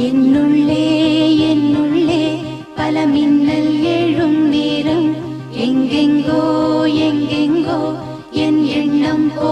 என்னுள்ளே என்னுள்ளே பல மின்னல் எழும் நேரம் எங்கெங்கோ எங்கெங்கோ என் எண்ணம் போ